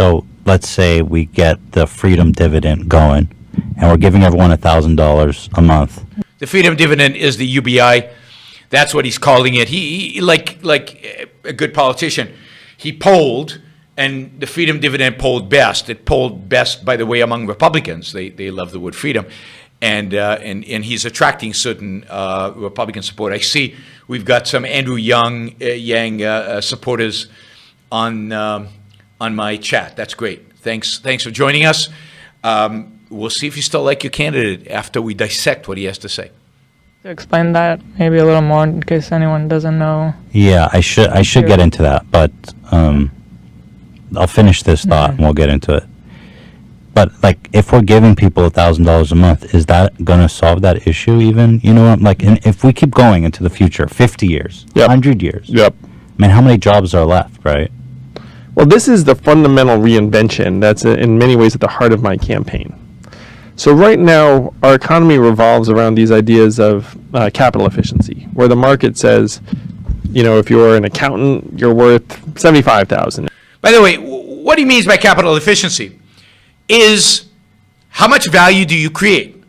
So let's say we get the freedom dividend going, and we're giving everyone $1,000 a month. The freedom dividend is the UBI. That's what he's calling it. He like a good politician, he polled, and the freedom dividend polled best. It polled best, by the way, among Republicans. They love the word freedom. And he's attracting certain Republican support. I see we've got some Andrew Yang supporters on my chat. That's great. Thanks for joining us. We'll see if you still like your candidate after we dissect what he has to say. Explain that maybe a little more in case anyone doesn't know. Yeah, I should get into that, but I'll finish this thought and we'll get into it. But like, if we're giving people $1,000 a month, is that going to solve that issue even? You know what? Like, if we keep going into the future, 50 years, 100 years. Yep. I mean, how many jobs are left, right? Well, this is the fundamental reinvention that's in many ways at the heart of my campaign. So right now, our economy revolves around these ideas of capital efficiency, where the market says, you know, if you're an accountant, you're worth $75,000. By the way, what he means by capital efficiency is how much value do you create?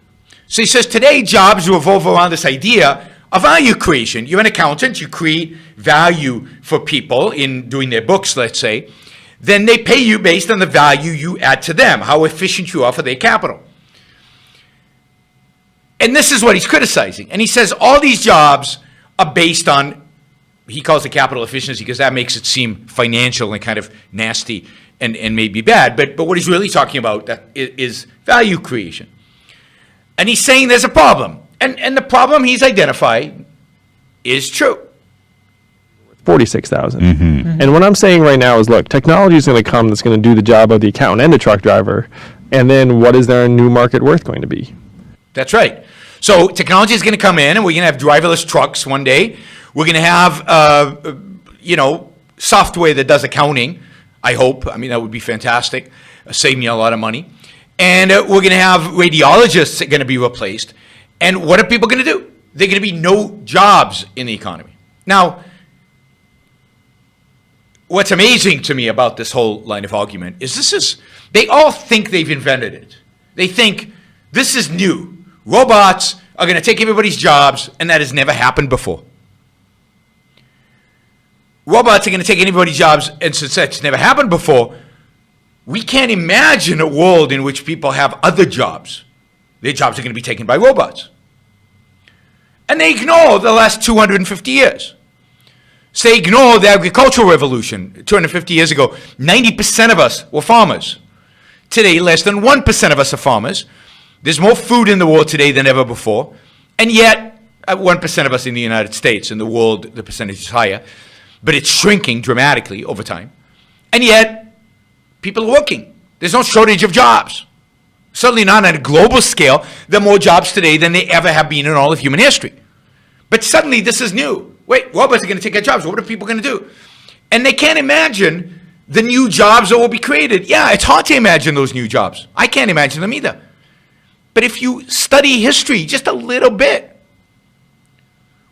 So he says today jobs revolve around this idea of value creation. You're an accountant, you create value for people in doing their books, let's say. Then they pay you based on the value you add to them, how efficient you are for their capital. And this is what he's criticizing. And he says all these jobs are based on, he calls it capital efficiency because that makes it seem financial and kind of nasty and maybe bad. But what he's really talking about that is value creation. And he's saying there's a problem. And the problem he's identified is true. 46,000. And what I'm saying right now is, look, technology is going to come that's going to do the job of the accountant and the truck driver. And then what is their new market worth going to be? That's right. So technology is going to come in, and we're going to have driverless trucks one day. We're going to have, software that does accounting, I hope. I mean, that would be fantastic. Save me a lot of money. And we're going to have radiologists that are going to be replaced. And what are people going to do? There are going to be no jobs in the economy. Now, what's amazing to me about this whole line of argument is they all think they've invented it. They think this is new. Robots are going to take everybody's jobs, and that has never happened before. Robots are going to take anybody's jobs, and since that's never happened before, we can't imagine a world in which people have other jobs. Their jobs are going to be taken by robots. And they ignore the last 250 years. So they ignore the agricultural revolution. 250 years ago, 90% of us were farmers. Today, less than 1% of us are farmers. There's more food in the world today than ever before. And yet, 1% of us in the United States. In the world, the percentage is higher. But it's shrinking dramatically over time. And yet, people are working. There's no shortage of jobs. Certainly not on a global scale. There are more jobs today than there ever have been in all of human history. But suddenly, this is new. Wait, robots are going to take our jobs. What are people going to do? And they can't imagine the new jobs that will be created. Yeah, it's hard to imagine those new jobs. I can't imagine them either. But if you study history just a little bit,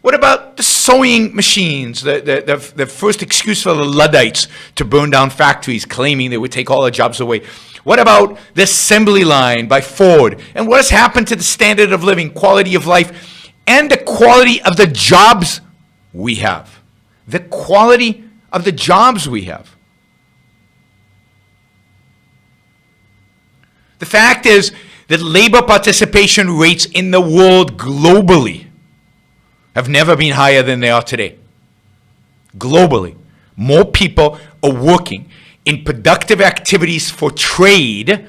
what about the sewing machines, the first excuse for the Luddites to burn down factories, claiming they would take all our jobs away? What about the assembly line by Ford? And what has happened to the standard of living, quality of life, and the quality of the jobs we have? The quality of the jobs we have. The fact is that labor participation rates in the world globally have never been higher than they are today. Globally, more people are working in productive activities for trade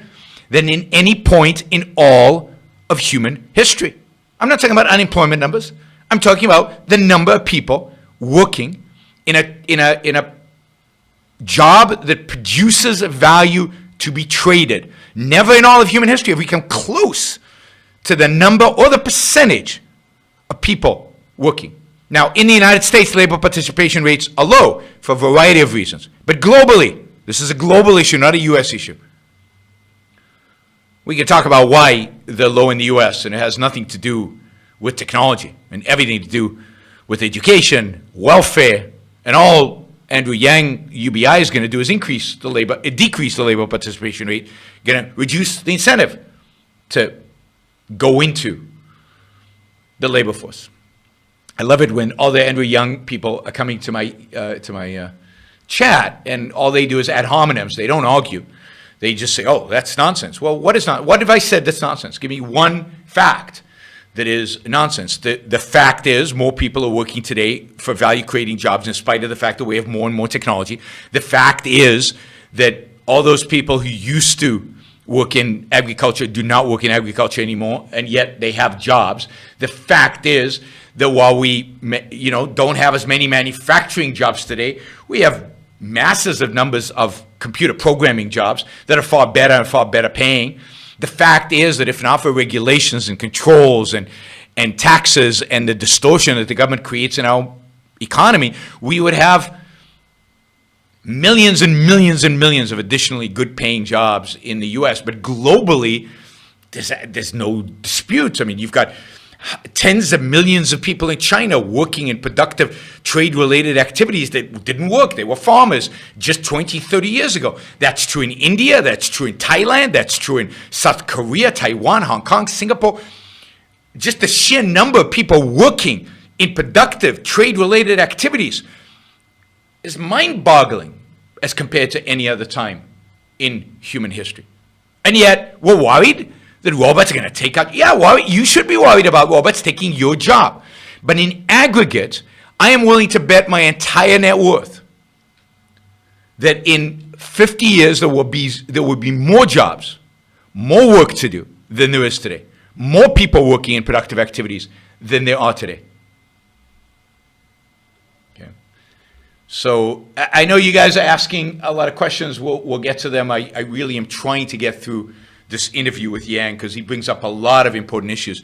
than in any point in all of human history. I'm not talking about unemployment numbers. I'm talking about the number of people working in a job that produces value to be traded. Never in all of human history have we come close to the number or the percentage of people working. Now, in the United States, labor participation rates are low for a variety of reasons. But globally, this is a global issue, not a U.S. issue. We can talk about why they're low in the U.S., and it has nothing to do with technology and everything to do with education, welfare, and all Andrew Yang UBI is going to do is decrease the labor participation rate, going to reduce the incentive to go into the labor force. I love it when all the Andrew Yang people are coming to my chat, and all they do is ad hominems. They don't argue. They just say, "Oh, that's nonsense." Well, what have I said that's nonsense? Give me one fact that is nonsense. The fact is more people are working today for value-creating jobs in spite of the fact that we have more and more technology. The fact is that all those people who used to work in agriculture do not work in agriculture anymore, and yet they have jobs. The fact is that while we don't have as many manufacturing jobs today, we have masses of numbers of computer programming jobs that are far better and far better paying. The fact is that if not for regulations and controls and taxes and the distortion that the government creates in our economy, we would have millions and millions and millions of additionally good paying jobs in the US. But globally, there's no dispute. I mean, you've got tens of millions of people in China working in productive trade-related activities that didn't work. They were farmers just 20, 30 years ago. That's true in India. That's true in Thailand. That's true in South Korea, Taiwan, Hong Kong, Singapore. Just the sheer number of people working in productive trade-related activities is mind-boggling as compared to any other time in human history. And yet, we're worried that robots are going to take out. Yeah, you should be worried about robots taking your job. But in aggregate, I am willing to bet my entire net worth that in 50 years there will be more jobs, more work to do than there is today. More people working in productive activities than there are today. Okay. So I know you guys are asking a lot of questions. We'll get to them. I really am trying to get through this interview with Yang because he brings up a lot of important issues.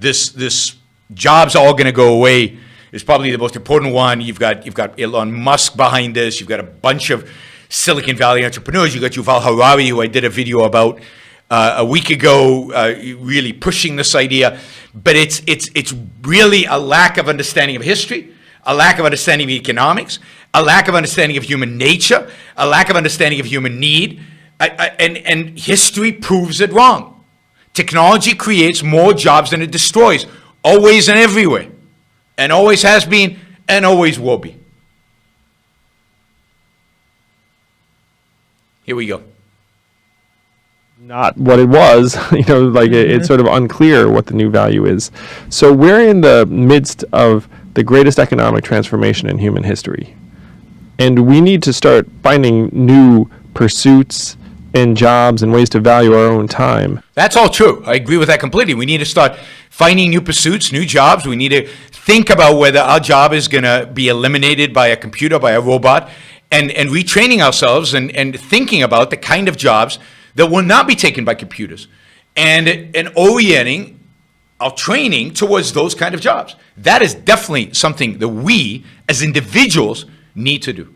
This jobs are all going to go away is probably the most important one. You've got Elon Musk behind this. You've got a bunch of Silicon Valley entrepreneurs. You've got Yuval Harari, who I did a video about a week ago, really pushing this idea. But it's really a lack of understanding of history, a lack of understanding of economics, a lack of understanding of human nature, a lack of understanding of human need. And history proves it wrong. Technology creates more jobs than it destroys, always and everywhere, and always has been and always will be. Here we go. Not what it was, it's sort of unclear what the new value is. So we're in the midst of the greatest economic transformation in human history. And we need to start finding new pursuits and jobs and ways to value our own time. That's all true. I agree with that completely. We need to start finding new pursuits, new jobs. We need to think about whether our job is going to be eliminated by a computer, by a robot, and retraining ourselves and thinking about the kind of jobs that will not be taken by computers and orienting our training towards those kind of jobs. That is definitely something that we as individuals need to do.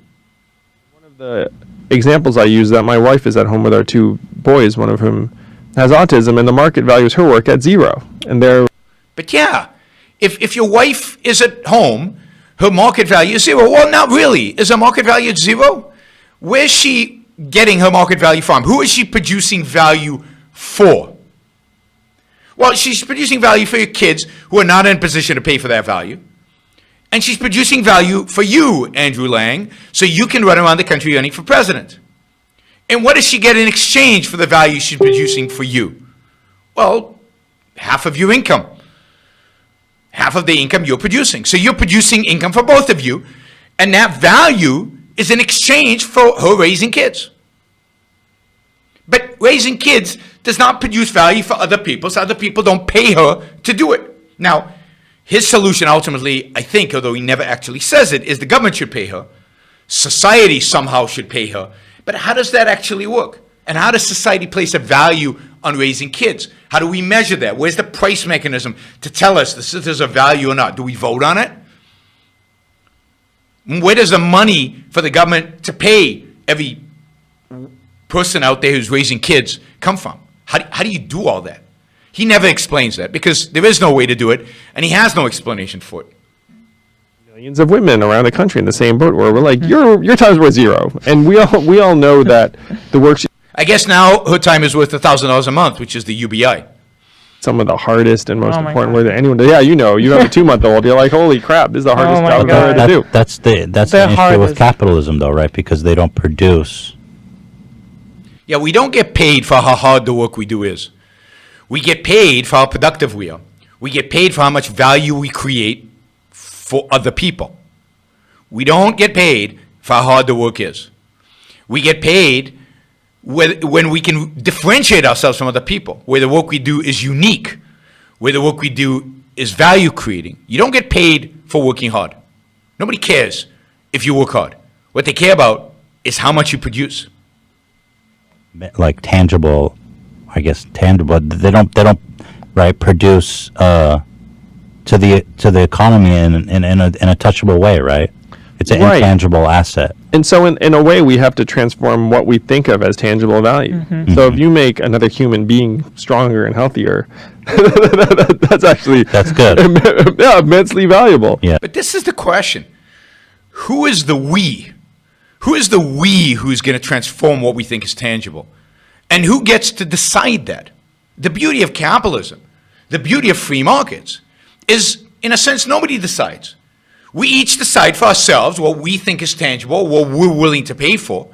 One of the examples I use that my wife is at home with our two boys, one of whom has autism, and the market values her work at zero. But yeah, if your wife is at home, her market value is zero. Well, not really. Is her market value at zero? Where's she getting her market value from? Who is she producing value for? Well, she's producing value for your kids who are not in a position to pay for that value. And she's producing value for you, Andrew Lang, so you can run around the country running for president. And what does she get in exchange for the value she's producing for you? Well, half of your income. Half of the income you're producing. So you're producing income for both of you, and that value is in exchange for her raising kids. But raising kids does not produce value for other people, so other people don't pay her to do it. Now, his solution ultimately, I think, although he never actually says it, is the government should pay her. Society somehow should pay her. But how does that actually work? And how does society place a value on raising kids? How do we measure that? Where's the price mechanism to tell us if there's a value or not? Do we vote on it? Where does the money for the government to pay every person out there who's raising kids come from? How do you do all that? He never explains that because there is no way to do it, and he has no explanation for it. millions of women around the country in the same boat where we're like, your time's worth zero. And we all know that the work I guess now her time is worth $1,000 a month, which is the UBI. some of the hardest and most Oh my important God. work that anyone does. Yeah, you have a 2-month-old. You're like, holy crap, this is the hardest my job I've God. ever had to do. That's the They're issue hard with as- capitalism, though, right? Because they don't produce. Yeah, we don't get paid for how hard the work we do is. We get paid for how productive we are. We get paid for how much value we create for other people. We don't get paid for how hard the work is. We get paid when we can differentiate ourselves from other people, where the work we do is unique, where the work we do is value creating. You don't get paid for working hard. Nobody cares if you work hard. What they care about is how much you produce. Like tangible, I guess tangible. They don't right produce to the economy in a touchable way, right? It's an Right. intangible asset. And so in a way, we have to transform what we think of as tangible value. So if you make another human being stronger and healthier, that's good. Yeah, immensely valuable. Yeah. But this is the question. Who is the we? Who is the we who's going to transform what we think is tangible? And who gets to decide that? The beauty of capitalism, the beauty of free markets, is, in a sense, nobody decides. We each decide for ourselves what we think is tangible, what we're willing to pay for,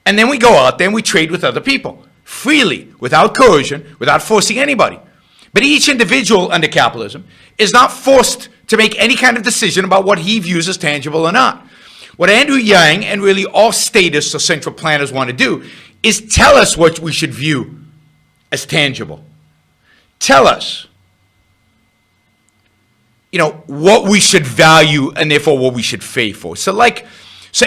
and then we go out there and we trade with other people, freely, without coercion, without forcing anybody. But each individual under capitalism is not forced to make any kind of decision about what he views as tangible or not. What Andrew Yang and really all statists or central planners want to do is tell us what we should view as tangible. Tell us, what we should value and therefore what we should pay for. So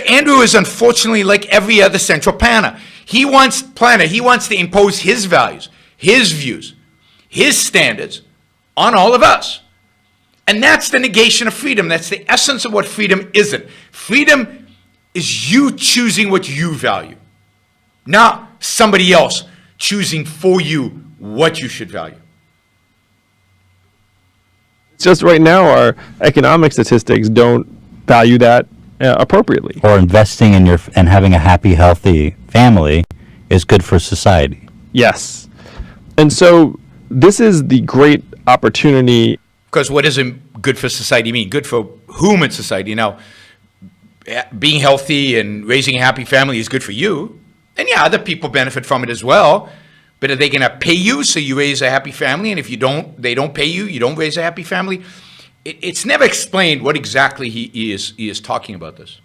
Andrew is unfortunately like every other central planner. He wants to impose his values, his views, his standards on all of us. And that's the negation of freedom. That's the essence of what freedom isn't. Freedom is you choosing what you value, not somebody else choosing for you what you should value. It's just right now our economic statistics don't value that appropriately. Or investing in and having a happy, healthy family is good for society. Yes. And so this is the great opportunity. Because what doesn't good for society mean? Good for whom in society? Now, being healthy and raising a happy family is good for you. And yeah, other people benefit from it as well. But are they going to pay you so you raise a happy family? And if you don't, they don't pay you, you don't raise a happy family? It's never explained what exactly he is talking about this.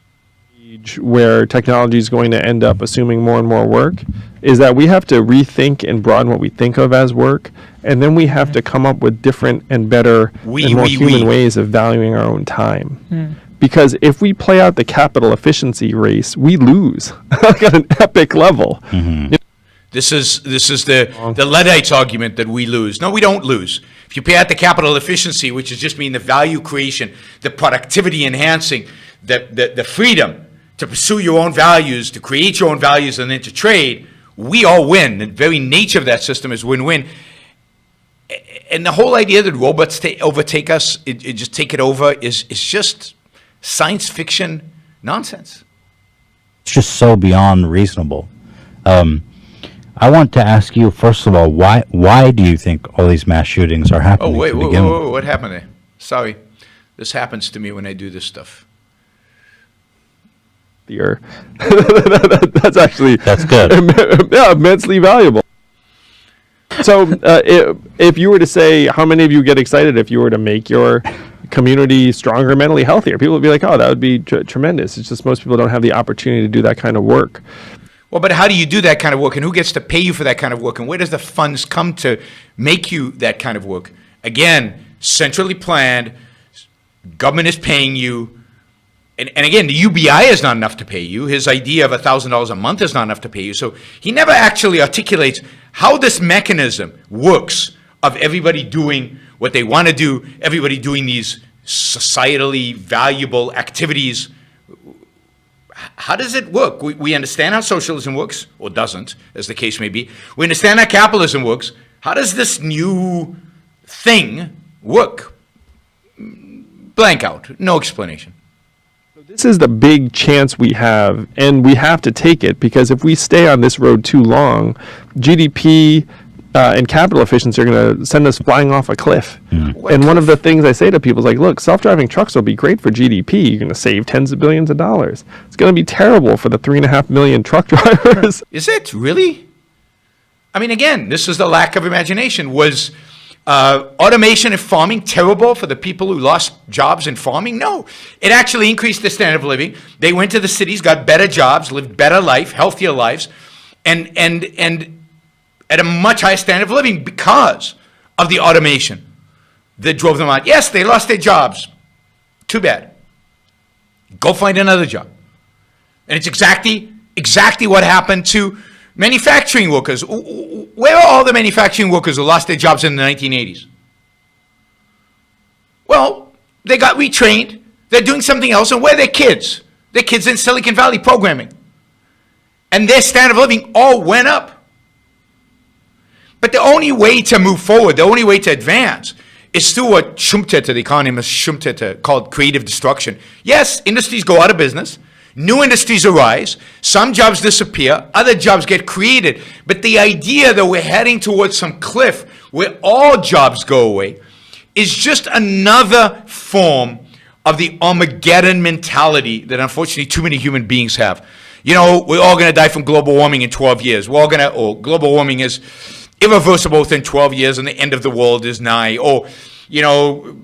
Where technology is going to end up assuming more and more work is that we have to rethink and broaden what we think of as work, and then we have to come up with different and better and more human ways of valuing our own time. Because if we play out the capital efficiency race, we lose like at an epic level. This is the Luddites argument that we lose. No, we don't lose. If you pay out the capital efficiency, which is just mean the value creation, the productivity enhancing, the freedom to pursue your own values, to create your own values, and then to trade, we all win. The very nature of that system is win-win. And the whole idea that robots overtake us, it just take it over, is just science fiction nonsense. It's just so beyond reasonable. I want to ask you, first of all, why do you think all these mass shootings are happening? Oh, wait, to begin with? what happened there? Sorry. This happens to me when I do this stuff. That's good. Yeah, immensely valuable. So if you were to say, how many of you get excited if you were to make your community stronger, mentally healthier? People would be like, oh, that would be tremendous. It's just most people don't have the opportunity to do that kind of work. Well, but how do you do that kind of work, and who gets to pay you for that kind of work, and where does the funds come to make you that kind of work? Again, centrally planned, government is paying you, and again, the UBI is not enough to pay you. His idea of $1,000 a month is not enough to pay you. So he never actually articulates how this mechanism works of everybody doing what they want to do, everybody doing these societally valuable activities. How does it work? We understand how socialism works, or doesn't, as the case may be. We understand how capitalism works. How does this new thing work? Blank out. No explanation. This is the big chance we have, and we have to take it, because if we stay on this road too long, GDP and capital efficiency are going to send us flying off a cliff. And one of the things I say to people is like, look, self-driving trucks will be great for GDP. You're going to save tens of billions of dollars. It's going to be terrible for the 3.5 million truck drivers. Is it really? I mean, again, this is the lack of imagination. Was automation in farming terrible for the people who lost jobs in farming? No. It actually increased their standard of living. They went to the cities, got better jobs, lived better life, healthier lives, and at a much higher standard of living because of the automation that drove them out. Yes, they lost their jobs. Too bad. Go find another job. And it's exactly what happened to manufacturing workers. Where are all the manufacturing workers who lost their jobs in the 1980s? Well, they got retrained. They're doing something else. And where are their kids? Their kids in Silicon Valley programming. And their standard of living all went up. But the only way to move forward, the only way to advance, is through what Schumpeter, the economist Schumpeter, called creative destruction. Yes, industries go out of business. New industries arise. Some jobs disappear. Other jobs get created. But the idea that we're heading towards some cliff where all jobs go away is just another form of the Armageddon mentality that unfortunately too many human beings have. You know, we're all going to die from global warming in 12 years. We're all going to, global warming is irreversible within 12 years and the end of the world is nigh. Or, you know,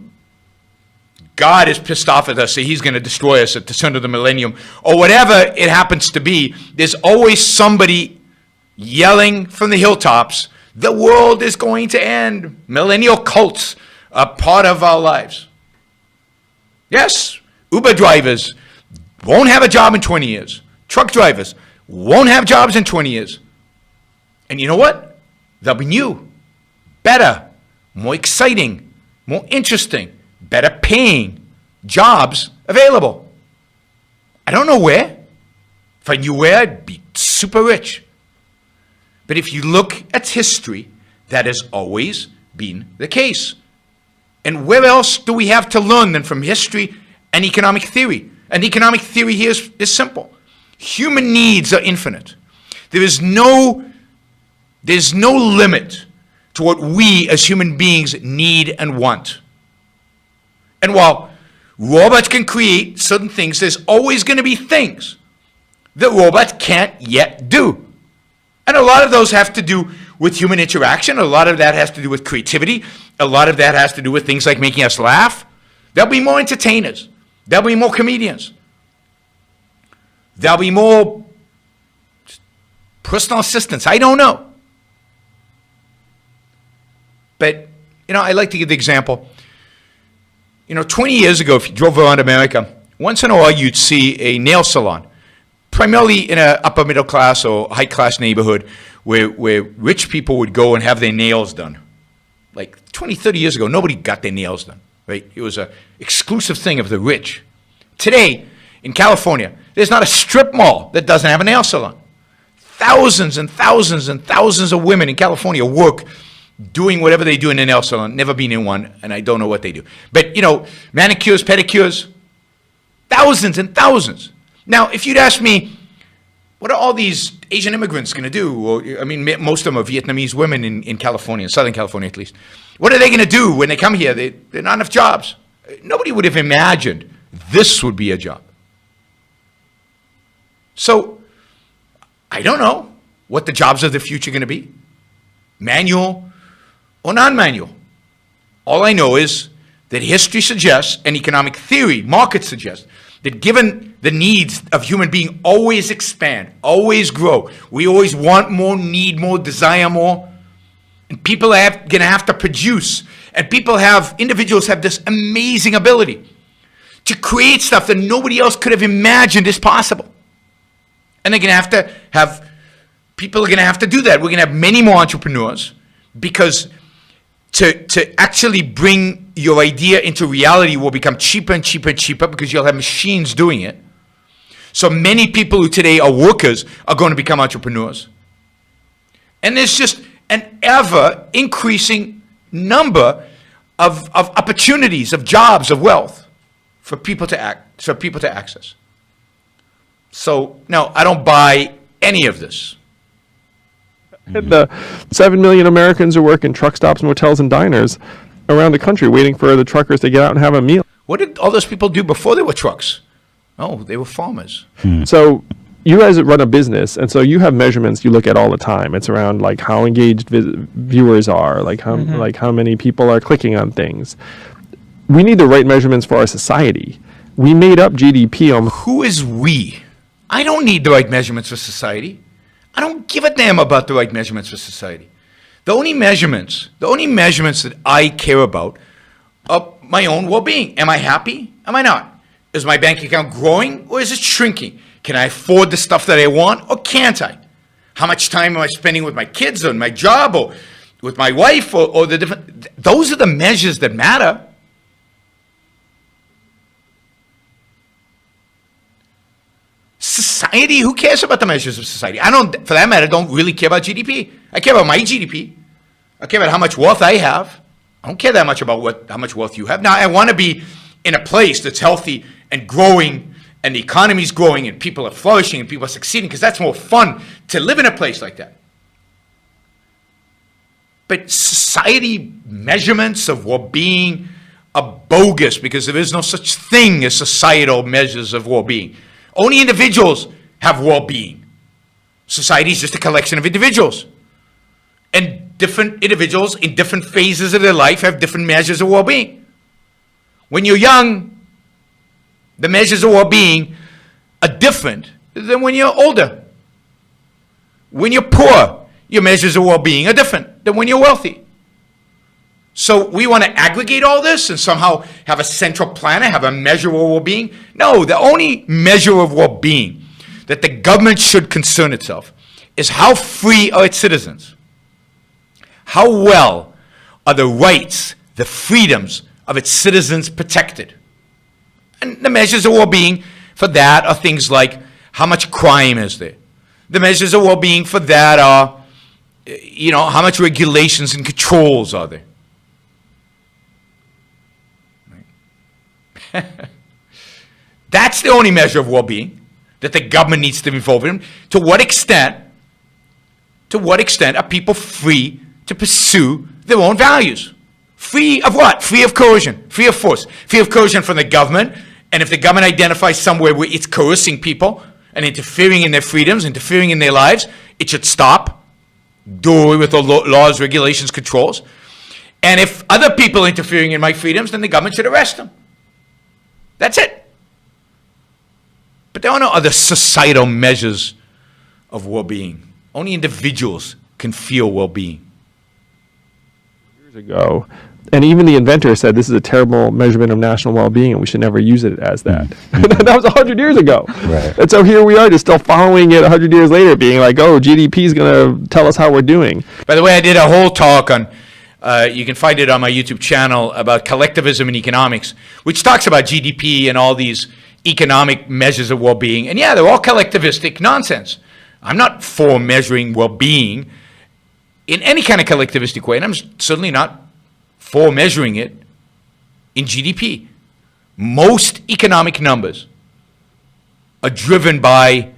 God is pissed off at us, so he's going to destroy us at the turn of the millennium. Or whatever it happens to be, there's always somebody yelling from the hilltops, the world is going to end. Millennial cults are part of our lives. Yes, Uber drivers won't have a job in 20 years. Truck drivers won't have jobs in 20 years. And you know what? They'll be new, better, more exciting, more interesting, better paying jobs available. I don't know where. If I knew where, I'd be super rich. But if you look at history, that has always been the case. And where else do we have to learn than from history and economic theory? And economic theory here is simple. Human needs are infinite. There's no limit to what we as human beings need and want. And while robots can create certain things, there's always going to be things that robots can't yet do. And a lot of those have to do with human interaction. A lot of that has to do with creativity. A lot of that has to do with things like making us laugh. There'll be more entertainers. There'll be more comedians. There'll be more personal assistants. I don't know. But, you know, I like to give the example. You know, 20 years ago, if you drove around America, once in a while you'd see a nail salon, primarily in an upper middle class or high class neighborhood where rich people would go and have their nails done. Like 20, 30 years ago, nobody got their nails done, right? It was an exclusive thing of the rich. Today, in California, there's not a strip mall that doesn't have a nail salon. Thousands and thousands and thousands of women in California work doing whatever they do in a nail salon. Never been in one, and I don't know what they do. But, you know, manicures, pedicures, thousands and thousands. Now, if you'd ask me, what are all these Asian immigrants going to do? Or, I mean, most of them are Vietnamese women in California, in Southern California at least. What are they going to do when they come here? There are not enough jobs. Nobody would have imagined this would be a job. So, I don't know what the jobs of the future are going to be. Manual or non-manual. All I know is that history suggests, and economic theory, markets suggest, that given the needs of human being always expand, always grow, we always want more, need more, desire more, and people are going to have to produce, and individuals have this amazing ability to create stuff that nobody else could have imagined is possible. And they're going to have people are going to have to do that. We're going to have many more entrepreneurs because to actually bring your idea into reality will become cheaper and cheaper and cheaper because you'll have machines doing it. So many people who today are workers are going to become entrepreneurs. And there's just an ever increasing number of opportunities, of jobs, of wealth for people to act. It's for people to access. So, no, I don't buy any of this. And the 7 million Americans who work in truck stops, motels, and diners around the country waiting for the truckers to get out and have a meal. What did all those people do before they were trucks? Oh, they were farmers. So you guys run a business, and so you have measurements you look at all the time. It's around like how engaged viewers are, like how many people are clicking on things. We need the right measurements for our society. We made up GDP on Who is we? I don't need the right measurements for society. I don't give a damn about the right measurements for society. The only measurements that I care about are my own well-being. Am I happy? Am I not? Is my bank account growing or is it shrinking? Can I afford the stuff that I want or can't I? How much time am I spending with my kids or in my job or with my wife or the different... Those are the measures that matter. Society, who cares about the measures of society? I don't, for that matter, don't really care about GDP. I care about my GDP. I care about how much wealth I have. I don't care that much about how much wealth you have. Now, I want to be in a place that's healthy and growing, and the economy's growing, and people are flourishing, and people are succeeding, because that's more fun to live in a place like that. But society measurements of well-being are bogus, because there is no such thing as societal measures of well-being. Only individuals have well-being. Society is just a collection of individuals. And different individuals in different phases of their life have different measures of well-being. When you're young, the measures of well-being are different than when you're older. When you're poor, your measures of well-being are different than when you're wealthy. So we want to aggregate all this and somehow have a central planner, have a measure of well-being? No, the only measure of well-being that the government should concern itself is how free are its citizens? How well are the rights, the freedoms of its citizens protected? And the measures of well-being for that are things like how much crime is there? The measures of well-being for that are, how much regulations and controls are there? That's the only measure of well-being that the government needs to be involved in. To what extent are people free to pursue their own values? Free of what? Free of coercion, free of force, free of coercion from the government. And if the government identifies somewhere where it's coercing people and interfering in their freedoms, interfering in their lives, it should stop, do away with the laws, regulations, controls. And if other people are interfering in my freedoms, then the government should arrest them. That's it. But there are no other societal measures of well-being. Only individuals can feel well-being. Years ago, and even the inventor said this is a terrible measurement of national well-being and we should never use it as that. That was 100 years ago. Right. And so here we are just still following it 100 years later, being like, oh, GDP is going to tell us how we're doing. By the way, I did a whole talk on, you can find it on my YouTube channel, about collectivism in economics, which talks about GDP and all these economic measures of well-being. And yeah, they're all collectivistic nonsense. I'm not for measuring well-being in any kind of collectivistic way, and I'm certainly not for measuring it in GDP. Most economic numbers are driven by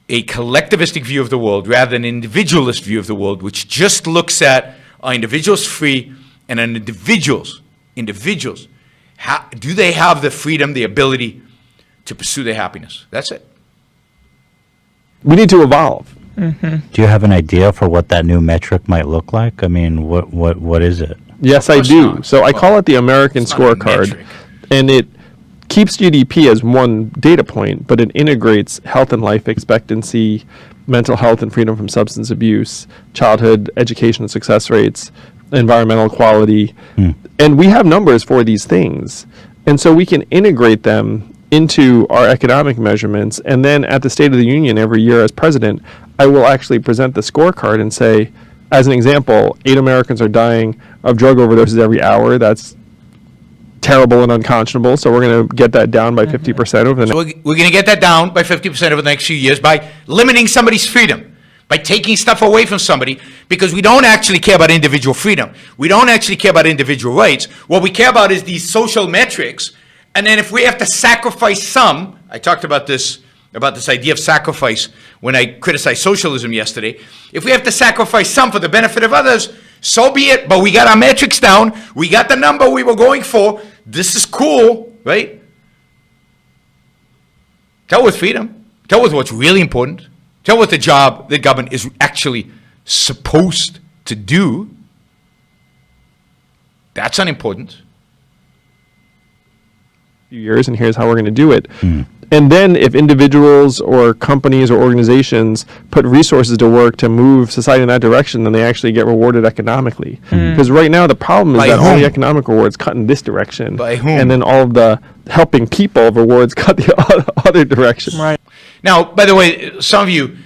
a collectivistic view of the world rather than an individualist view of the world, which just looks at, are individuals free, and an individuals, do they have the freedom, the ability to pursue their happiness? That's it. We need to evolve. Do you have an idea for what that new metric might look like? I mean, what is it? Yes, I do. So I call it the American it's not a scorecard, metric. and it keeps GDP as one data point, but it integrates health and life expectancy, mental health and freedom from substance abuse, childhood education and success rates, environmental quality. And we have numbers for these things. And so we can integrate them into our economic measurements. And then at the State of the Union every year as president, I will actually present the scorecard and say, as an example, 8 Americans are dying of drug overdoses every hour. That's terrible and unconscionable. So we're going to get that down by 50% over the So next. we're going to get that down by 50% over the next few years by limiting somebody's freedom, by taking stuff away from somebody, because we don't actually care about individual freedom. We don't actually care about individual rights. What we care about is these social metrics And then if we have to sacrifice some, I talked about this idea of sacrifice when I criticized socialism yesterday. If we have to sacrifice some for the benefit of others, so be it. But we got our metrics down. We got the number we were going for. This is cool, right? Tell with freedom. Tell with what's really important. Tell with the job the government is actually supposed to do. That's unimportant. Years, and here's how we're going to do it. And then if individuals or companies or organizations put resources to work to move society in that direction, then they actually get rewarded economically. Because right now the problem is By that all whom? the economic rewards cut in this direction. By whom? And then all of the helping people rewards cut the other direction. Right. Now, by the way, some of you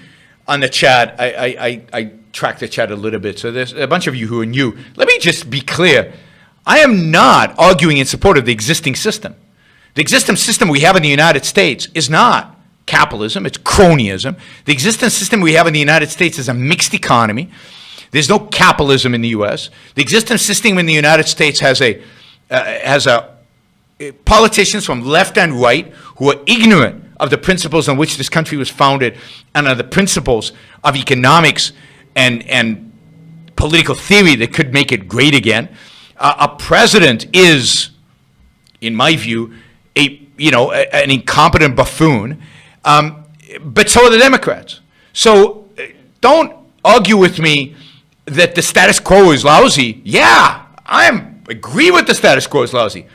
on the chat, I track the chat a little bit, so there's a bunch of you who are new. Let me just be clear. I am not arguing in support of the existing system. The existing system we have in the United States is not capitalism, it's cronyism. The existing system we have in the United States is a mixed economy. There's no capitalism in the U.S. The existing system in the United States has politicians from left and right who are ignorant of the principles on which this country was founded and of the principles of economics and political theory that could make it great again. A president is, in my view, an incompetent buffoon, but so are the Democrats. So don't argue with me that the status quo is lousy. Yeah, I agree with the status quo is lousy.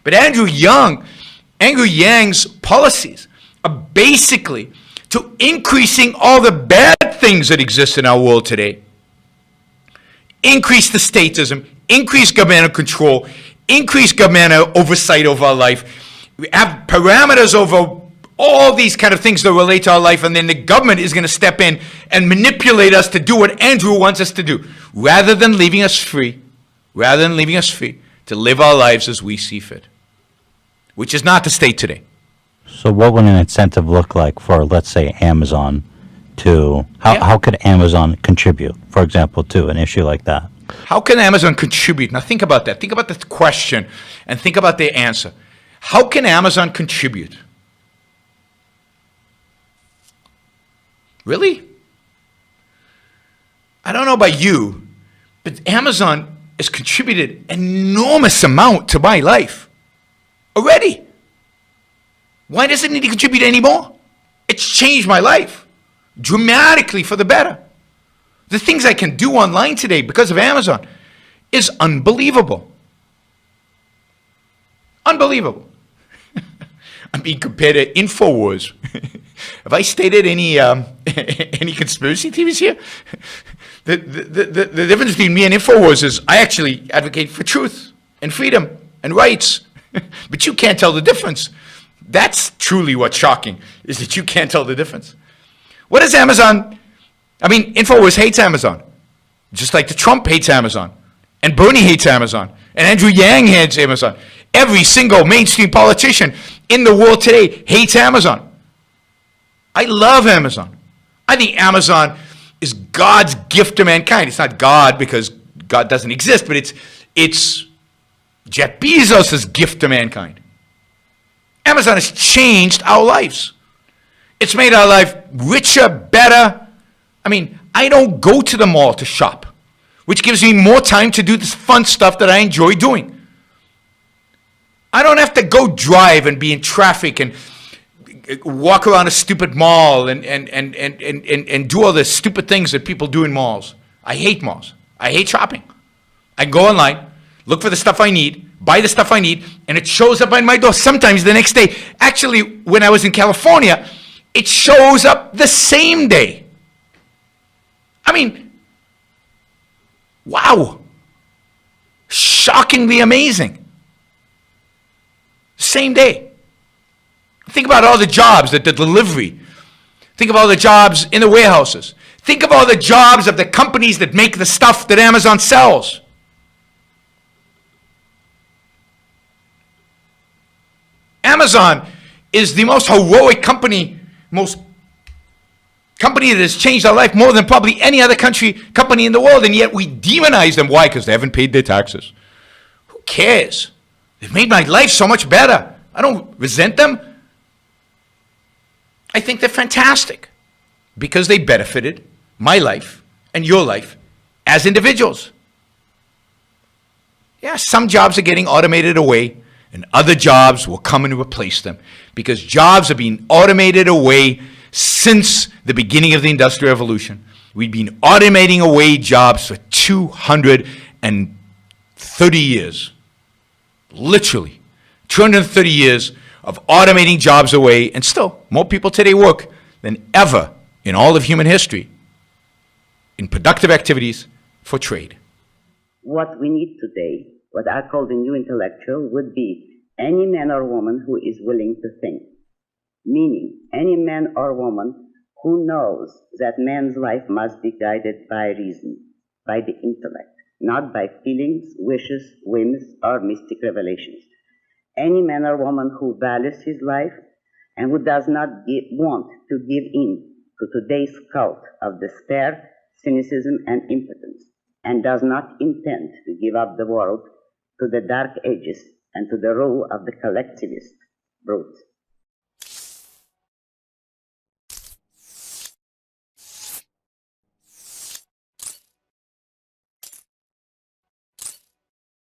But Andrew Yang's policies are basically to increasing all the bad things that exist in our world today. Increase the statism, increase governmental control, increase governmental oversight over our life. We have parameters over all these kind of things that relate to our life, and then the government is going to step in and manipulate us to do what Andrew wants us to do, rather than leaving us free to live our lives as we see fit, which is not the state today. So what would an incentive look like for, let's say, Amazon to, how could Amazon contribute, for example, to an issue like that? How can Amazon contribute? Now think about that. Think about the question and think about the answer. How can Amazon contribute? Really? I don't know about you, but Amazon has contributed an enormous amount to my life already. Why does it need to contribute anymore? It's changed my life dramatically for the better. The things I can do online today because of Amazon is unbelievable. Unbelievable. I'm being compared to InfoWars. Have I stated any conspiracy theories here? The difference between me and InfoWars is I actually advocate for truth and freedom and rights, but you can't tell the difference. That's truly what's shocking, is that you can't tell the difference. What is Amazon? I mean, InfoWars hates Amazon, just like the Trump hates Amazon, and Bernie hates Amazon, and Andrew Yang hates Amazon. Every single mainstream politician in the world today hates Amazon. I love Amazon. I think Amazon is God's gift to mankind. It's not God because God doesn't exist, but it's Jeff Bezos' gift to mankind. Amazon has changed our lives. It's made our life richer, better. I mean, I don't go to the mall to shop, which gives me more time to do this fun stuff that I enjoy doing. I don't have to go drive and be in traffic and walk around a stupid mall and do all the stupid things that people do in malls. I hate malls. I hate shopping. I go online, look for the stuff I need, buy the stuff I need, and it shows up on my door sometimes the next day. Actually, when I was in California, it shows up the same day. I mean, wow. Shockingly amazing. Same day. Think about all the jobs at the delivery. Think of all the jobs in the warehouses. Think of all the jobs of the companies that make the stuff that Amazon sells. Amazon is the most heroic company, company that has changed our life more than probably any other company in the world, and yet we demonize them. Why? Because they haven't paid their taxes. Who cares? They've made my life so much better. I don't resent them. I think they're fantastic because they benefited my life and your life as individuals. Yeah, some jobs are getting automated away and other jobs will come and replace them because jobs are being automated away since the beginning of the Industrial Revolution. We've been automating away jobs for 230 years. Literally, 230 years of automating jobs away, and still, more people today work than ever in all of human history in productive activities for trade. What we need today, what I call the new intellectual, would be any man or woman who is willing to think. Meaning, any man or woman who knows that man's life must be guided by reason, by the intellect, not by feelings, wishes, whims, or mystic revelations. Any man or woman who values his life and who does not want to give in to today's cult of despair, cynicism, and impotence, and does not intend to give up the world to the dark ages and to the rule of the collectivist brute.